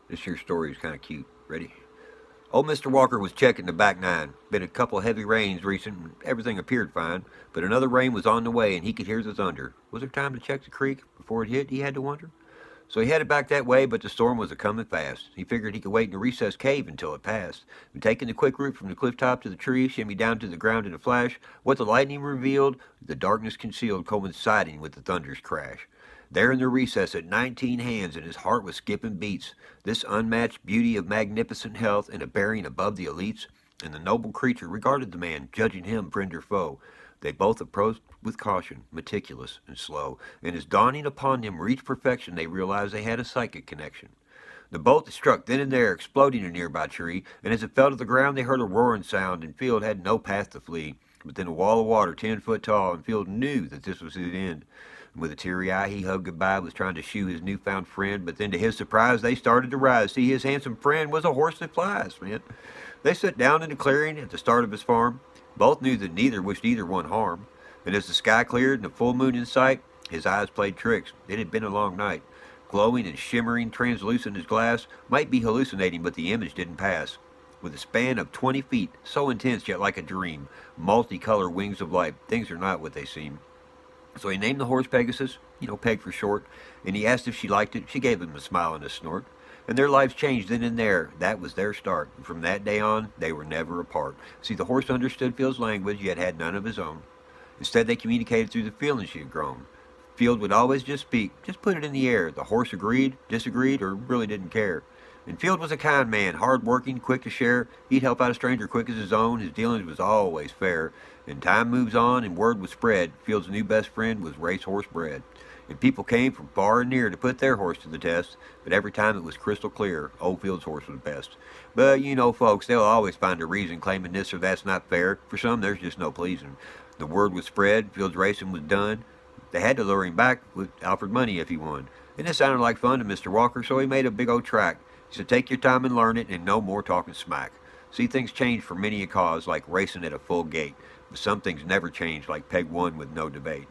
This here story is kind of cute. Ready? Old Mr. Walker was checking the back nine. Been a couple heavy rains recent, and everything appeared fine. But another rain was on the way, and he could hear the thunder. Was there time to check the creek before it hit? He had to wonder. So he headed back that way, but the storm was a comin' fast. He figured he could wait in a recessed cave until it passed. And taking the quick route from the cliff top to the tree, shimmy down to the ground in a flash, what the lightning revealed, the darkness concealed, coinciding with the thunder's crash. There in the recess at 19 hands, and his heart was skipping beats, this unmatched beauty of magnificent health and a bearing above the elites, and the noble creature regarded the man, judging him friend or foe. They both approached with caution, meticulous and slow, and as dawning upon them reached perfection, they realized they had a psychic connection. The bolt struck then and there, exploding a nearby tree, and as it fell to the ground, they heard a roaring sound, and Field had no path to flee. But then a wall of water 10 foot tall, and Field knew that this was his end. And with a teary eye, he hugged goodbye, was trying to shoo his newfound friend, but then to his surprise, they started to rise. See, his handsome friend was a horse that flies, man. They sat down in the clearing at the start of his farm. Both knew that neither wished either one harm. And as the sky cleared and the full moon in sight, his eyes played tricks. It had been a long night. Glowing and shimmering, translucent as glass, might be hallucinating, but the image didn't pass. With a span of 20 feet, so intense yet like a dream, multicolored wings of light, things are not what they seem. So he named the horse Pegasus, Peg for short, and he asked if she liked it. She gave him a smile and a snort. And their lives changed then and there. That was their start. And from that day on, they were never apart. See, the horse understood Field's language, yet had none of his own. Instead, they communicated through the feelings she had grown. Field would always just speak, just put it in the air. The horse agreed, disagreed, or really didn't care. And Field was a kind man, hard-working, quick to share. He'd help out a stranger quick as his own. His dealings was always fair. And time moves on, and word was spread. Field's new best friend was racehorse bred. And people came from far and near to put their horse to the test, but every time it was crystal clear, old Field's horse was best. But folks, they'll always find a reason claiming this or that's not fair. For some, there's just no pleasing. The word was spread, Field's racing was done. They had to lure him back with offered money if he won. And it sounded like fun to Mr. Walker, so he made a big old track. He said, take your time and learn it, and no more talking smack. See, things change for many a cause, like racing at a full gate. But some things never change, like Peg won with no debate.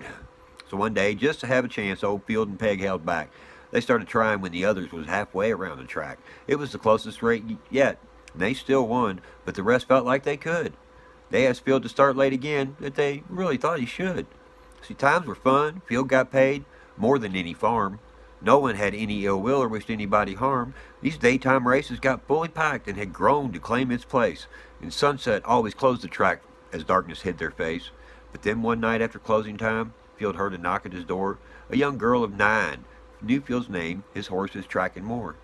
So one day, just to have a chance, old Field and Peg held back. They started trying when the others was halfway around the track. It was the closest rate yet, and they still won, but the rest felt like they could. They asked Field to start late again, but they really thought he should. See, times were fun. Field got paid more than any farm. No one had any ill will or wished anybody harm. These daytime races got fully packed and had grown to claim its place. And sunset always closed the track as darkness hid their face. But then one night after closing time, Field heard a knock at his door. A young girl of 9 knew Field's name, his horse's tracking more.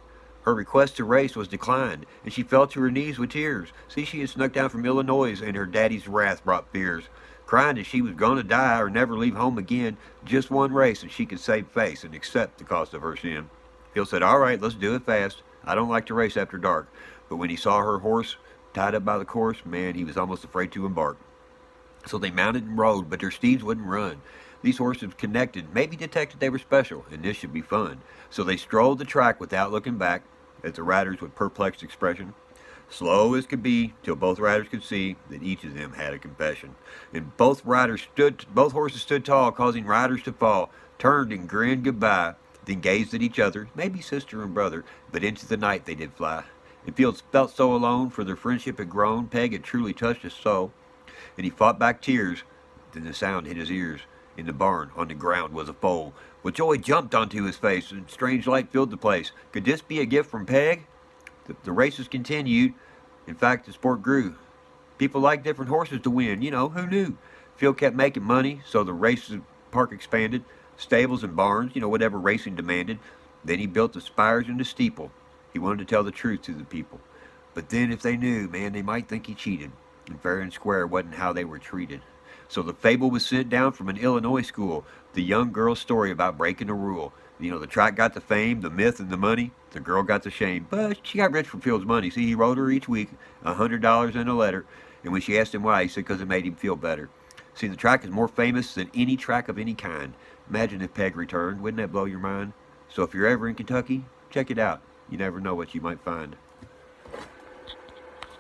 Her request to race was declined, and she fell to her knees with tears. See, she had snuck down from Illinois, and her daddy's wrath brought fears. Crying that she was going to die or never leave home again. Just one race, and she could save face and accept the cost of her sin. Field said, all right, let's do it fast. I don't like to race after dark. But when he saw her horse tied up by the course, man, he was almost afraid to embark. So they mounted and rode, but their steeds wouldn't run. These horses connected, maybe detected they were special, and this should be fun. So they strolled the track without looking back, as the riders with perplexed expression, slow as could be, till both riders could see that each of them had a confession. And both horses stood tall, causing riders to fall, turned and grinned goodbye, then gazed at each other, maybe sister and brother, but into the night they did fly. And Field felt so alone, for their friendship had grown. Peg had truly touched his soul, and he fought back tears. Then the sound hit his ears. In the barn, on the ground, was a foal. With joy jumped onto his face, and strange light filled the place. Could this be a gift from Peg? The races continued. In fact, the sport grew. People liked different horses to win. Who knew? Field kept making money, so the races park expanded. Stables and barns, whatever racing demanded. Then he built the spires and the steeple. He wanted to tell the truth to the people. But then if they knew, man, they might think he cheated. And fair and square wasn't how they were treated. So the fable was sent down from an Illinois school, the young girl's story about breaking a rule. The track got the fame, the myth, and the money. The girl got the shame, but she got rich from Field's money. See, he wrote her each week $100 in a letter, and when she asked him why, he said because it made him feel better. See, the track is more famous than any track of any kind. Imagine if Peg returned. Wouldn't that blow your mind? So if you're ever in Kentucky, check it out. You never know what you might find.